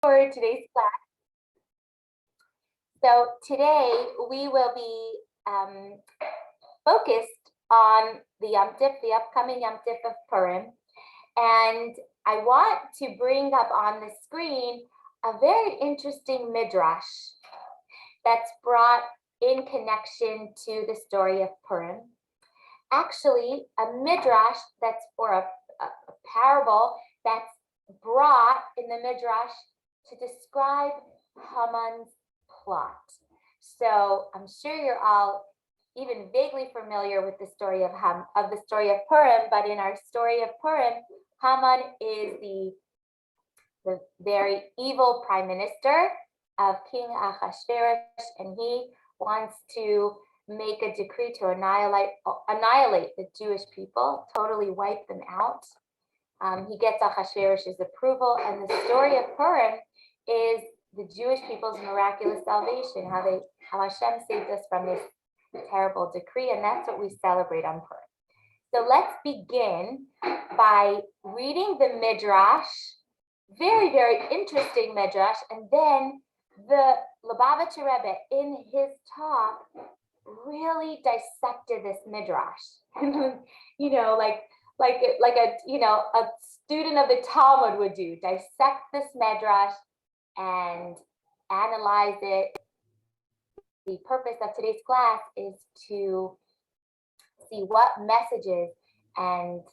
for today's class. So today we will be focused on the Yom Tif, the upcoming Yom Tif of Purim. And I want to bring up on the screen a very interesting midrash that's brought in connection to the story of Purim. Actually, a midrash that's or a parable that's brought in the midrash to describe Haman's plot. So I'm sure you're all even vaguely familiar with the story of Purim, but in our story of Purim, Haman is the very evil prime minister of King Ahasuerus, and he wants to make a decree to annihilate the Jewish people, totally wipe them out. He gets Ahasuerus' approval, and the story of Purim is the Jewish people's miraculous salvation, how Hashem saved us from this terrible decree, and that's what we celebrate on Purim. So let's begin by reading the midrash, very, very interesting midrash, and then the Lubavitcher Rebbe in his talk really dissected this midrash. like a student of the Talmud would do, dissect this midrash and analyze it. The purpose of today's class is to see what messages and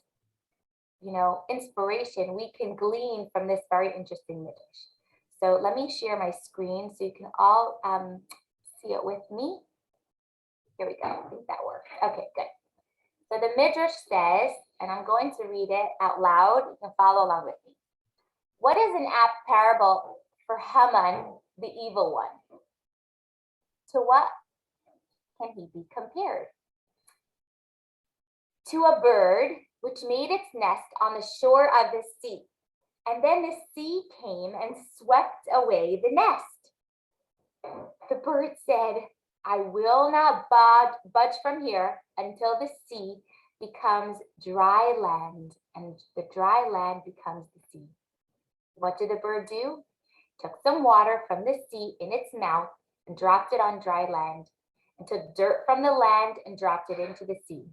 inspiration we can glean from this very interesting midrash. So let me share my screen so you can all see it with me. Here we go. I think that worked. Okay, good. So the midrash says, and I'm going to read it out loud. You can follow along with me. What is an apt parable for Haman, the evil one? To what can he be compared? To a bird which made its nest on the shore of the sea, and then the sea came and swept away the nest. The bird said, I will not budge from here until the sea becomes dry land, and the dry land becomes the sea. What did the bird do? Took some water from the sea in its mouth and dropped it on dry land, and took dirt from the land and dropped it into the sea.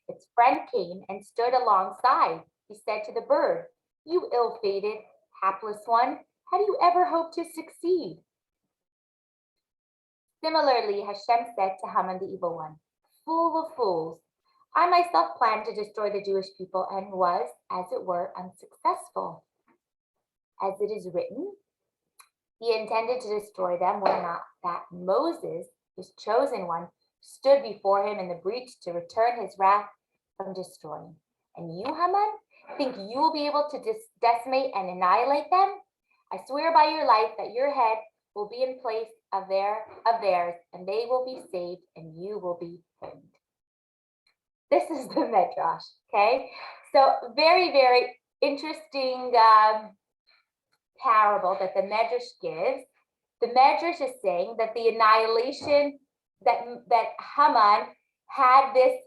Its friend came and stood alongside. He said to the bird, you ill-fated, hapless one, how do you ever hope to succeed? Similarly, Hashem said to Haman the evil one, fool of fools, I myself planned to destroy the Jewish people and was, as it were, unsuccessful. As it is written, he intended to destroy them were not that Moses, his chosen one, stood before him in the breach to return his wrath from destroying. And you, Haman, think you will be able to decimate and annihilate them? I swear by your life that your head will be in place of theirs, and they will be saved, and you will be hanged. This is the midrash, okay? So very, very interesting parable that the medrash gives. The medrash is saying that the annihilation that Haman had this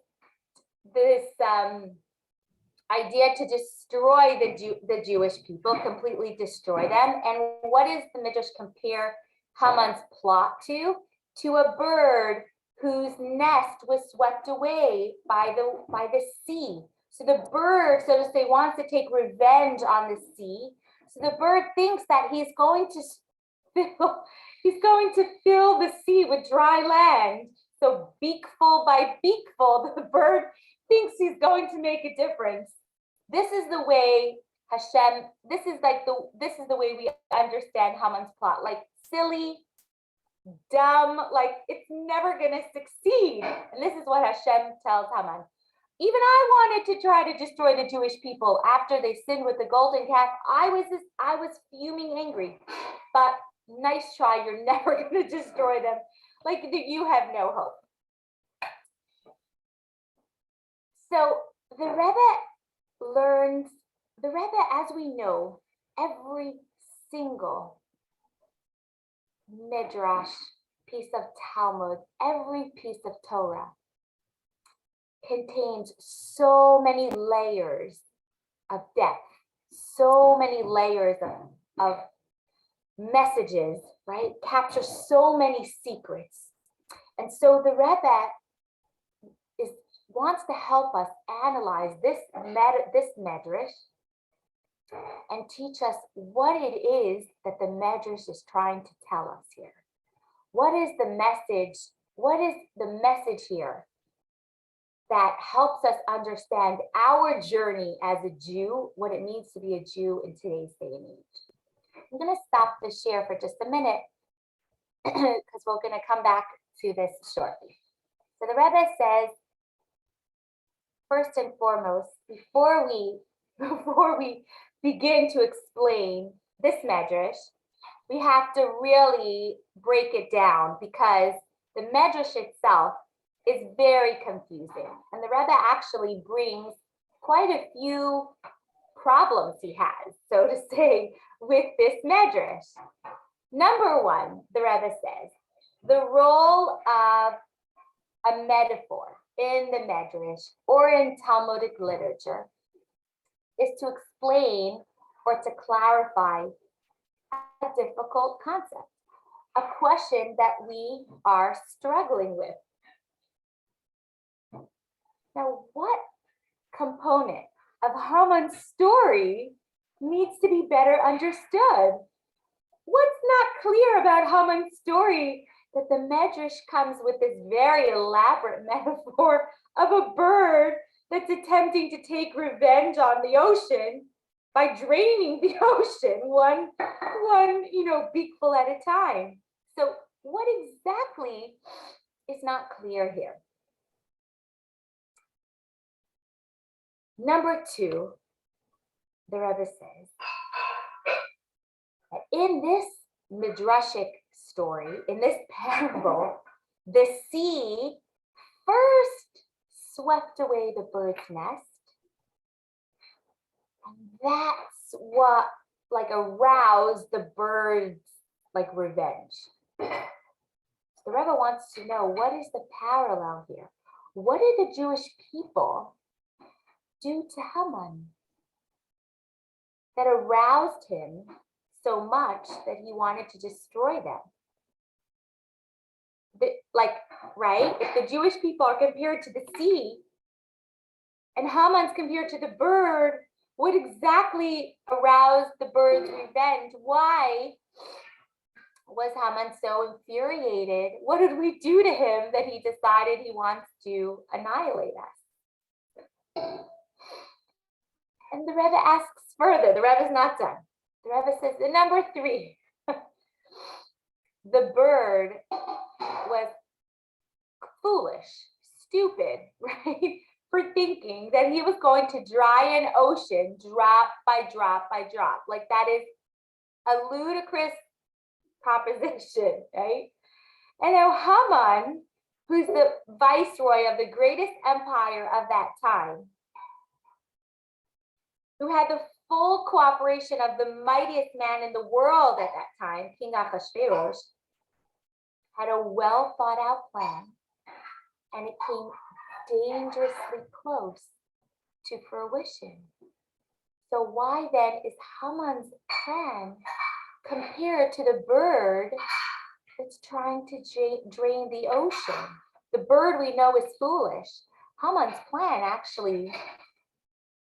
idea to destroy the Jewish people, completely destroy them. And what does the midrash compare Haman's plot to? To a bird whose nest was swept away by the sea. So the bird, so to say, wants to take revenge on the sea. So the bird thinks that he's going to fill the sea with dry land. So beakful by beakful, the bird thinks he's going to make a difference. This is the way Hashem, this is the way we understand Haman's plot, like silly, dumb, like it's never gonna succeed. And this is what Hashem tells Haman. Even I wanted to try to destroy the Jewish people after they sinned with the golden calf. I was fuming angry, but nice try. You're never going to destroy them. Like you have no hope. So the Rebbe, as we know, every single midrash, piece of Talmud, every piece of Torah contains so many layers of depth, so many layers of messages, right, capture so many secrets. And so the Rebbe wants to help us analyze this medrash and teach us what it is that the medrash is trying to tell us here. What is the message? What is the message here that helps us understand our journey as a Jew, what it means to be a Jew in today's day and age? I'm going to stop the share for just a minute because we're going to come back to this shortly. So the Rebbe says, first and foremost, before we begin to explain this medrash, we have to really break it down because the medrash itself is very confusing. And the Rebbe actually brings quite a few problems he has, so to say, with this medrash. Number one, the Rebbe says, the role of a metaphor in the medrash or in Talmudic literature is to explain or to clarify a difficult concept, a question that we are struggling with. Now, what component of Haman's story needs to be better understood? What's not clear about Haman's story that the Medrash comes with this very elaborate metaphor of a bird that's attempting to take revenge on the ocean by draining the ocean one beakful at a time. So what exactly is not clear here? Number two, the Rebbe says that in this midrashic story, in this parable, the sea first swept away the bird's nest, and that's what aroused the bird's revenge. So the Rebbe wants to know, what is the parallel here? What did the Jewish people do to Haman that aroused him so much that he wanted to destroy them? Right? If the Jewish people are compared to the sea and Haman's compared to the bird, what exactly aroused the bird's revenge? Why was Haman so infuriated? What did we do to him that he decided he wants to annihilate us? And the Rebbe asks further. The Rebbe's not done. The Rebbe says, in number three, the bird was foolish, stupid, right? For thinking that he was going to dry an ocean drop by drop by drop. Like, that is a ludicrous proposition, right? And now Haman, who's the viceroy of the greatest empire of that time, who had the full cooperation of the mightiest man in the world at that time, King Ahasuerus, had a well thought out plan, and it came dangerously close to fruition. So why then is Haman's plan compared to the bird that's trying to drain the ocean? The bird we know is foolish. Haman's plan actually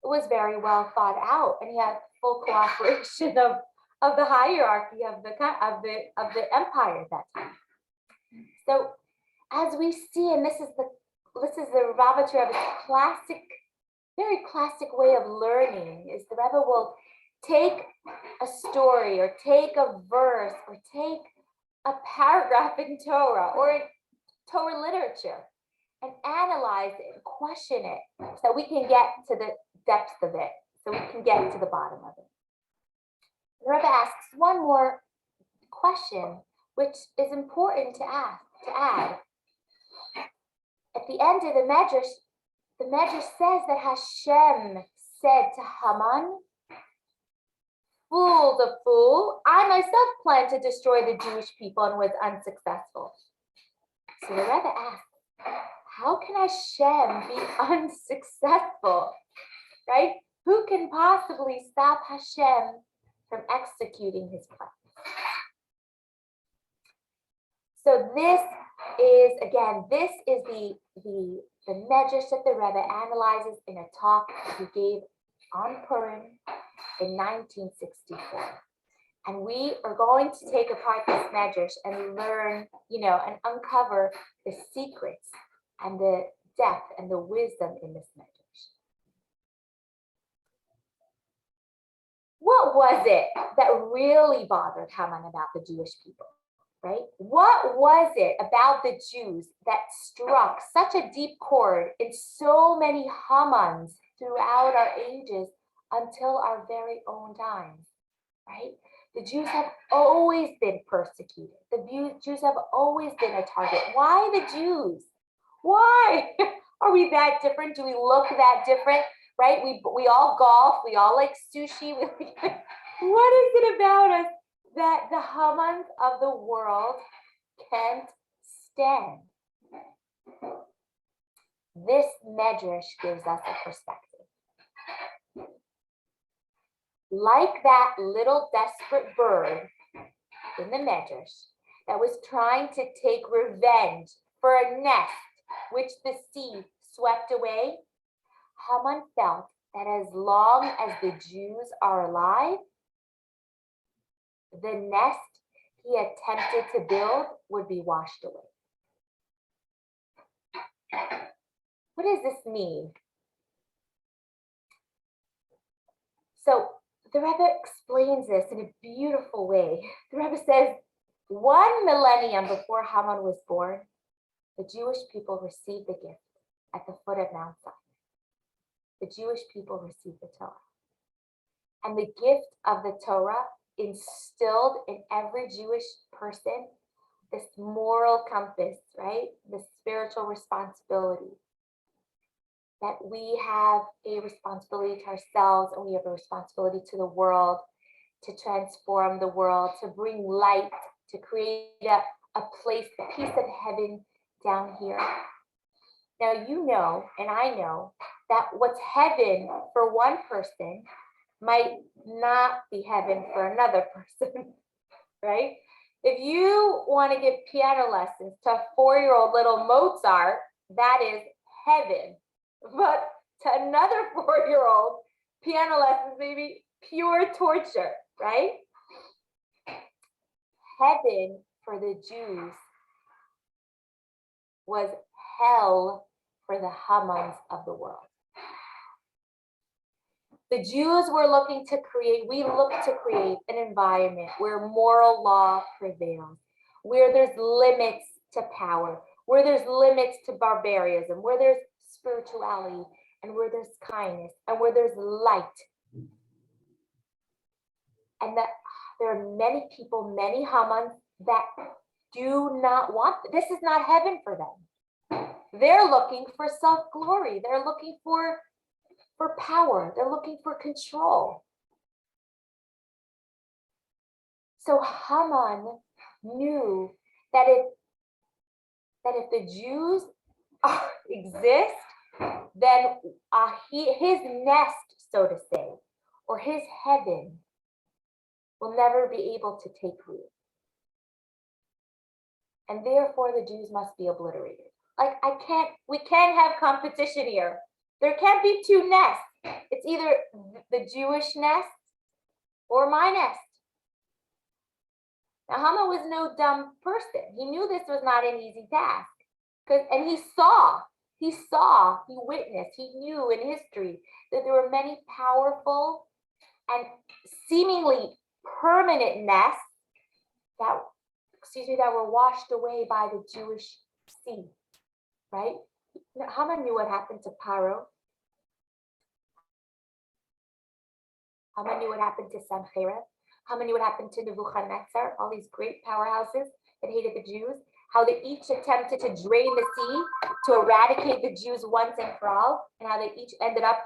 was very well thought out, and he had full cooperation of the hierarchy of the empire at that time. So as we see, and this is the Rebbe Rebbe's very classic way of learning, is the Rebbe will take a story or take a verse or take a paragraph in Torah or in Torah literature and analyze it and question it so we can get to the depths of it, so we can get to the bottom of it. The Rebbe asks one more question, which is important to add. At the end of the Medrash says that Hashem said to Haman, "Fool the fool, I myself planned to destroy the Jewish people and was unsuccessful." So the Rebbe asks, how can Hashem be unsuccessful, right? Who can possibly stop Hashem from executing his plan? So this is, again, this is the medrash that the Rebbe analyzes in a talk he gave on Purim in 1964. And we are going to take apart this medrash and learn, and uncover the secrets and the depth and the wisdom in this medrash. What was it that really bothered Haman about the Jewish people, right? What was it about the Jews that struck such a deep chord in so many Hamans throughout our ages until our very own times, right? The Jews have always been persecuted. The Jews have always been a target. Why the Jews? Why? Are we that different? Do we look that different? Right? We all golf. We all like sushi. What is it about us that the Hamans of the world can't stand? This medrash gives us a perspective. Like that little desperate bird in the medrash that was trying to take revenge for a nest which the sea swept away, Haman felt that as long as the Jews are alive, the nest he attempted to build would be washed away. What does this mean? So the Rebbe explains this in a beautiful way. The Rebbe says, 1 millennium before Haman was born, the Jewish people received the gift at the foot of Mount Sinai. The Jewish people received the Torah. And the gift of the Torah instilled in every Jewish person this moral compass, right? This spiritual responsibility. That we have a responsibility to ourselves and we have a responsibility to the world, to transform the world, to bring light, to create a place, a piece of heaven down here. Now, you know, and I know that what's heaven for one person might not be heaven for another person, right? If you want to give piano lessons to a 4-year-old little Mozart, that is heaven. But to another 4-year-old, piano lessons may be pure torture, right? Heaven for the Jews was hell for the Hamans of the world. The Jews were looking to create, we look to create an environment where moral law prevails, where there's limits to power, where there's limits to barbarism, where there's spirituality, and where there's kindness, and where there's light. And that there are many people, many Hamans that do not want, this is not heaven for them. They're looking for self-glory. They're looking for power. They're looking for control. So Haman knew that if the Jews exist, then his nest, so to say, or his heaven will never be able to take root. And therefore the Jews must be obliterated. Like we can't have competition here. There can't be two nests. It's either the Jewish nest or my nest. Now Haman was no dumb person. He knew this was not an easy task. And he witnessed, he knew in history that there were many powerful and seemingly permanent nests that were washed away by the Jewish sea, right? Haman knew what happened to Paro. Haman knew what happened to Sanherib. Haman knew what happened to Nebuchadnezzar, all these great powerhouses that hated the Jews, how they each attempted to drain the sea to eradicate the Jews once and for all, and how they each ended up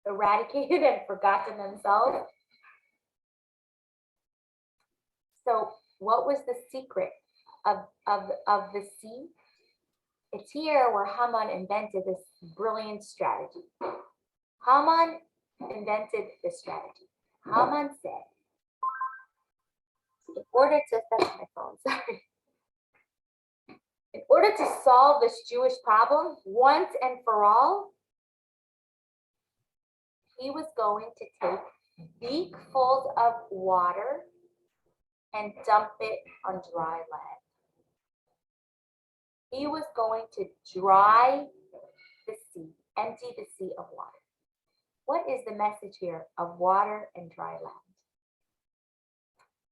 eradicated and forgotten themselves. So what was the secret of the sea? It's here where Haman invented this brilliant strategy. Haman invented this strategy. Haman said, in order to, that's my phone, sorry. In order to solve this Jewish problem once and for all, he was going to take beakfuls of water and dump it on dry land. He was going to dry the sea, empty the sea of water. What is the message here of water and dry land?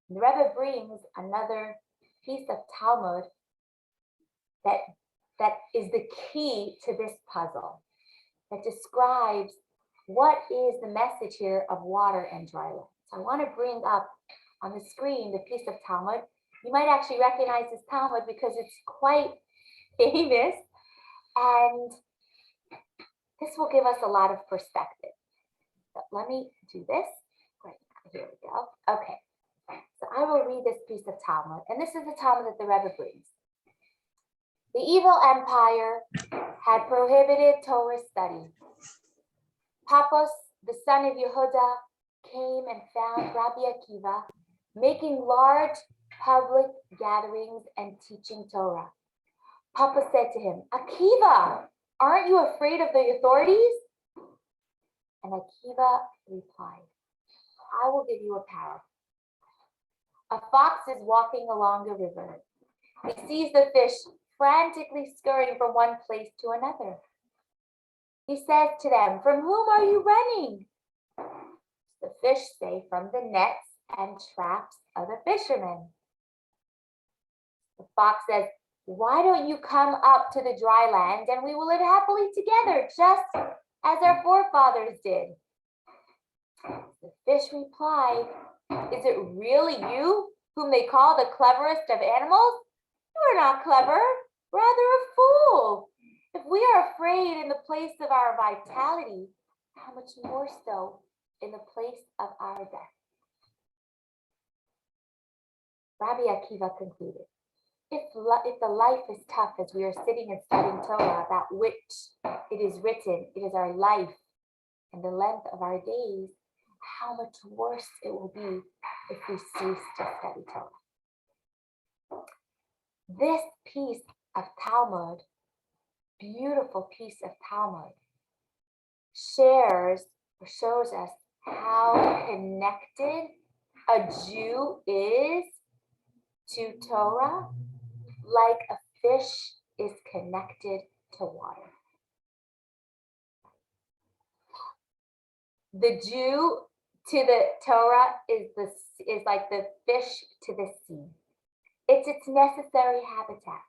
The Rebbe brings another piece of Talmud that is the key to this puzzle, that describes what is the message here of water and dry land. So I want to bring up on the screen the piece of Talmud. You might actually recognize this Talmud because it's quite famous, and this will give us a lot of perspective. So let me do this. Great, here we go. Okay, so I will read this piece of Talmud, and this is the Talmud that the Rebbe brings. The evil empire had prohibited Torah study. Pappos, the son of Yehuda, came and found Rabbi Akiva making large public gatherings and teaching Torah. Papa said to him, Akiva, aren't you afraid of the authorities? And Akiva replied, I will give you a parable. A fox is walking along the river. He sees the fish frantically scurrying from one place to another. He says to them, from whom are you running? The fish say, from the nets and traps of the fishermen. The fox says, why don't you come up to the dry land and we will live happily together, just as our forefathers did? The fish replied, is it really you whom they call the cleverest of animals? You are not clever, rather a fool. If we are afraid in the place of our vitality, how much more so in the place of our death? Rabbi Akiva concluded, if the life is tough as we are sitting and studying Torah, about which it is written, it is our life and the length of our days, how much worse it will be if we cease to study Torah. This piece of Talmud, beautiful piece of Talmud, shows us how connected a Jew is to Torah, like a fish is connected to water. The Jew to the Torah is like the fish to the sea. It's its necessary habitat.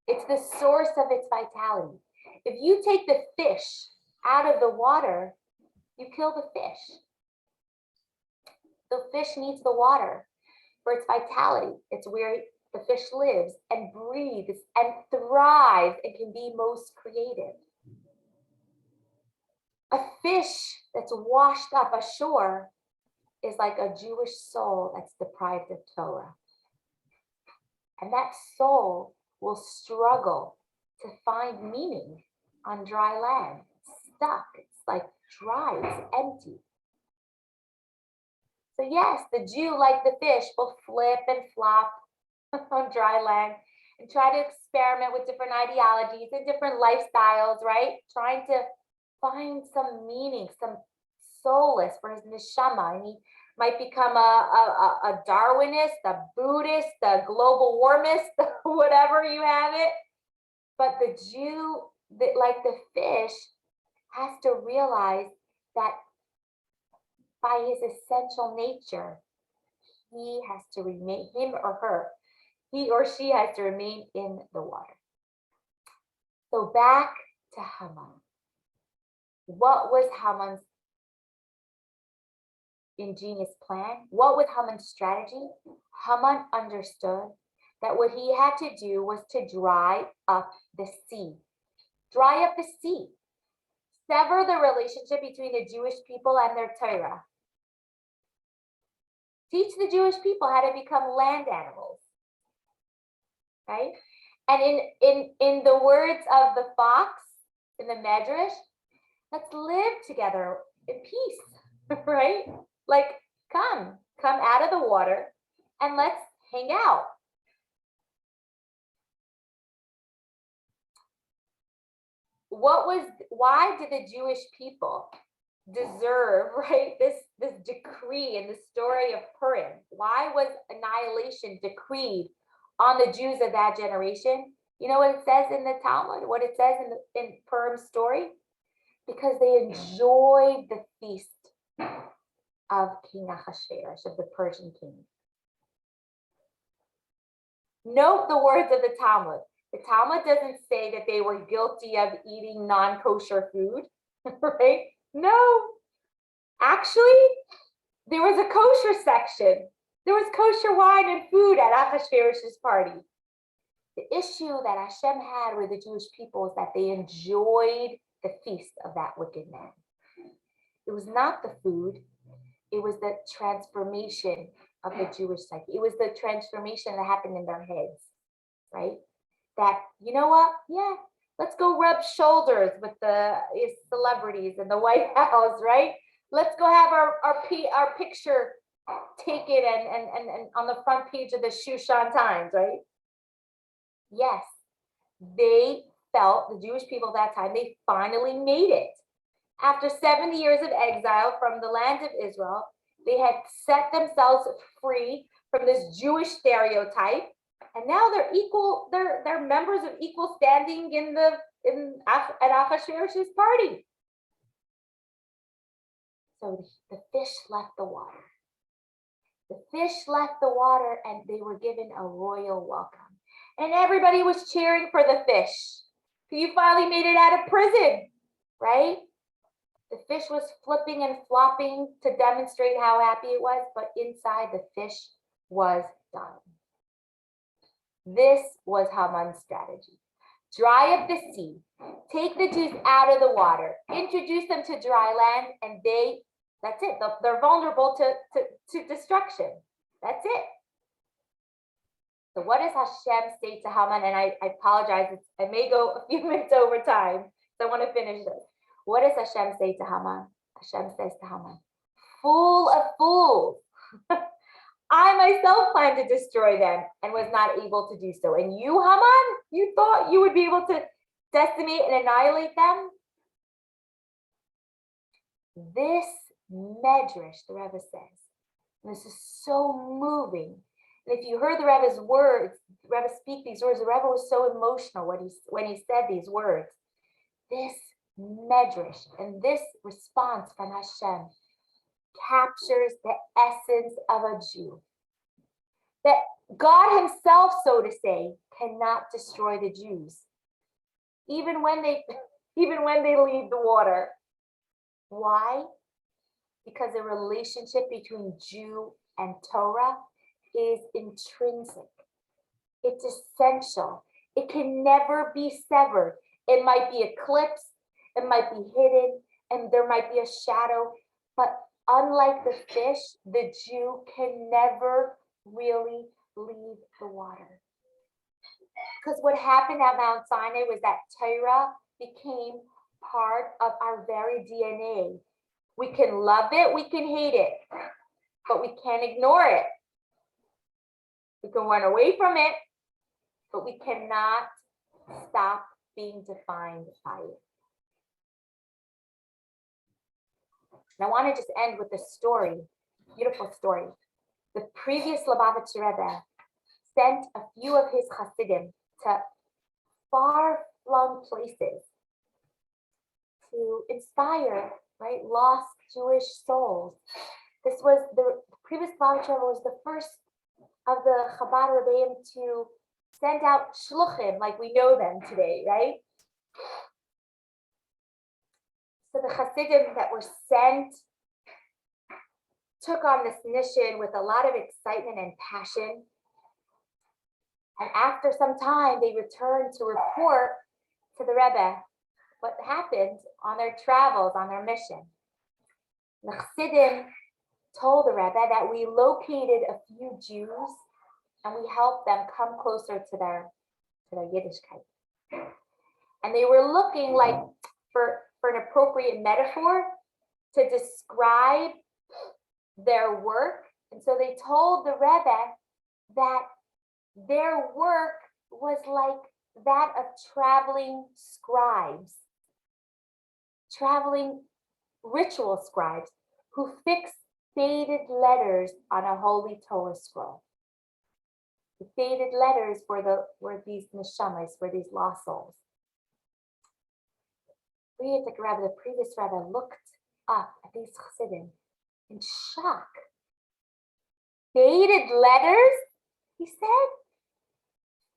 It's the source of its vitality. If you take the fish out of the water, you kill the fish. The fish needs the water for its vitality. It's where the fish lives and breathes and thrives and can be most creative. A fish that's washed up ashore is like a Jewish soul that's deprived of Torah. And that soul will struggle to find meaning on dry land. It's stuck. It's like dry. It's empty. So yes, the Jew, like the fish, will flip and flop on dry land and try to experiment with different ideologies and different lifestyles, right? Trying to find some meaning, some solace for his neshama. And he might become a Darwinist, a Buddhist, a global warmist, whatever you have it. But the Jew, like the fish, has to realize that by his essential nature, he has to remain, he or she has to remain in the water. So back to Haman. What was Haman's ingenious plan? What was Haman's strategy? Haman understood that what he had to do was to dry up the sea. Dry up the sea. Sever the relationship between the Jewish people and their Torah. Teach the Jewish people how to become land animals. Right? And in the words of the fox in the Medrash, let's live together in peace, right? Like, come out of the water and let's hang out. why did the Jewish people deserve, right, this decree in the story of Purim? Why was annihilation decreed on the Jews of that generation? You know what it says in the Talmud, what it says in Purim's story? Because they enjoyed the feast of King Ahasuerus, of the Persian king. Note the words of the Talmud. The Talmud doesn't say that they were guilty of eating non-kosher food, right? No. Actually, there was a kosher section. There was kosher wine and food at Ahasuerus' party. The issue that Hashem had with the Jewish people is that they enjoyed the feast of that wicked man. It was not the food, it was the transformation of the Jewish psyche. It was the transformation that happened in their heads, right? That, you know what? Yeah, let's go rub shoulders with the celebrities in the White House, right? Let's go have our picture taken and on the front page of the Shushan Times, right? Yes, they felt, the Jewish people at that time, they finally made it. After 70 years of exile from the land of Israel, they had set themselves free from this Jewish stereotype, and now they're equal. They're members of equal standing at Ahasuerus' party. So the fish left the water. The fish left the water, and they were given a royal welcome. And everybody was cheering for the fish. You finally made it out of prison, right? The fish was flipping and flopping to demonstrate how happy it was, but inside the fish was done. This was Haman's strategy. Dry up the sea, take the Jews out of the water, introduce them to dry land, and that's it. They're vulnerable to destruction. That's it. So what does Hashem say to Haman? And I apologize, I may go a few minutes over time, so I want to finish this. What does Hashem say to Haman? Hashem says to Haman, fool of fools, I myself planned to destroy them and was not able to do so. And you, Haman, you thought you would be able to decimate and annihilate them? This medrash, the Rebbe says, and this is so moving. And if you heard the Rebbe's words, the Rebbe speak these words, the Rebbe was so emotional when he said these words. This medrash and this response from Hashem captures the essence of a Jew. That God himself, so to say, cannot destroy the Jews, even when they leave the water. Why? Because the relationship between Jew and Torah is intrinsic. It's essential. It can never be severed. It might be eclipsed, it might be hidden, and there might be a shadow, but unlike the fish, the Jew can never really leave the water. Because what happened at Mount Sinai was that Torah became part of our very DNA. We can love it, we can hate it, but we can't ignore it. We can run away from it, but we cannot stop being defined by it. And I want to just end with a story, beautiful story. The previous Lubavitcher Rebbe sent a few of his Hasidim to far-flung places to inspire, right, lost Jewish souls. This was the previous Lubavitcher Rebbe was the first of the Chabad Rebbeim to send out shluchim like we know them today, right? So the Hasidim that were sent took on this mission with a lot of excitement and passion. And after some time, they returned to report to the Rebbe what happened on their travels, on their mission. The Hasidim told the Rebbe that we located a few Jews and we helped them come closer to their Yiddishkeit. And they were looking like for an appropriate metaphor to describe their work. And so they told the Rebbe that their work was like that of traveling scribes. traveling ritual scribes who fix faded letters on a holy Torah scroll. The faded letters were these neshamas, were these lost souls. The previous rabbi, looked up at these chassidim in shock. Faded letters, he said.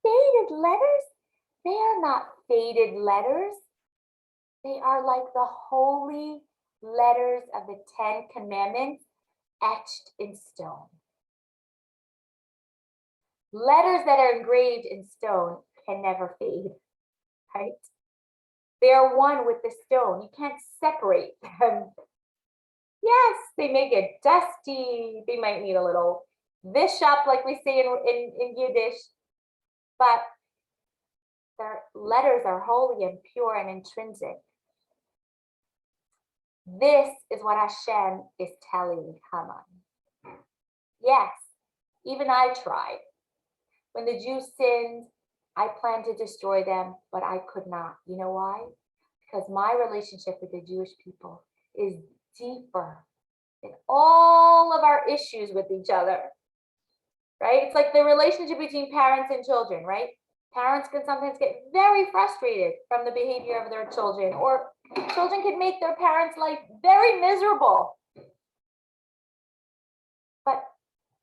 Faded letters? They are not faded letters. They are like the holy letters of the 10 Commandments etched in stone. Letters that are engraved in stone can never fade, right? They are one with the stone. You can't separate them. Yes, they may get dusty. They might need a little vish up, like we say in Yiddish, but their letters are holy and pure and intrinsic. This is what Hashem is telling Haman. Yes, even I tried. When the Jews sinned, I planned to destroy them, but I could not. You know why? Because my relationship with the Jewish people is deeper than all of our issues with each other, right? It's like the relationship between parents and children, right? Parents can sometimes get very frustrated from the behavior of their children, or children can make their parents' life very miserable. But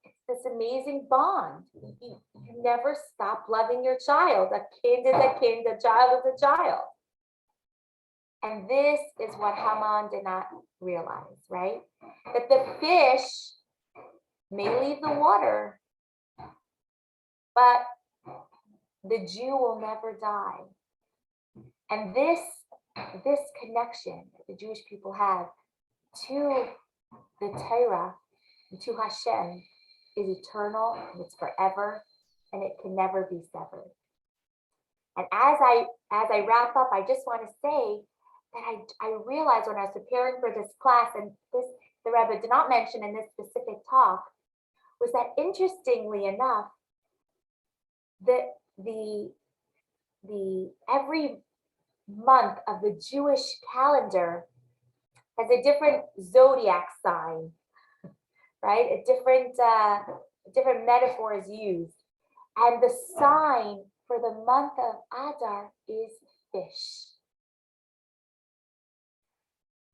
it's this amazing bond. You never stop loving your child. A kid is a kid, a child is a child. And this is what Haman did not realize, right? That the fish may leave the water, but the Jew will never die. And this connection that the Jewish people have to the Torah, to Hashem, is eternal, and it's forever, and it can never be severed. And as I wrap up, I just want to say that I realized when I was preparing for this class, and this the Rebbe did not mention in this specific talk, was that interestingly enough, that the every month of the Jewish calendar has a different zodiac sign, right? A different metaphor is used. And the sign for the month of Adar is fish.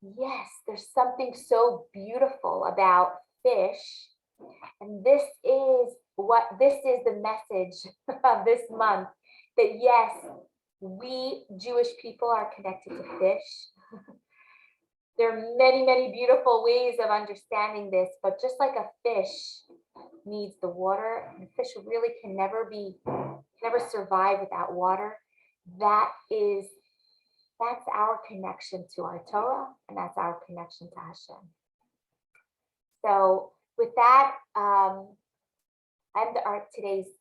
Yes, there's something so beautiful about fish. And this is the message of this month, that yes, we Jewish people are connected to fish. There are many, many beautiful ways of understanding this, but just like a fish needs the water, and fish really can never survive without water. That's our connection to our Torah, and that's our connection to Hashem. So with that, end today's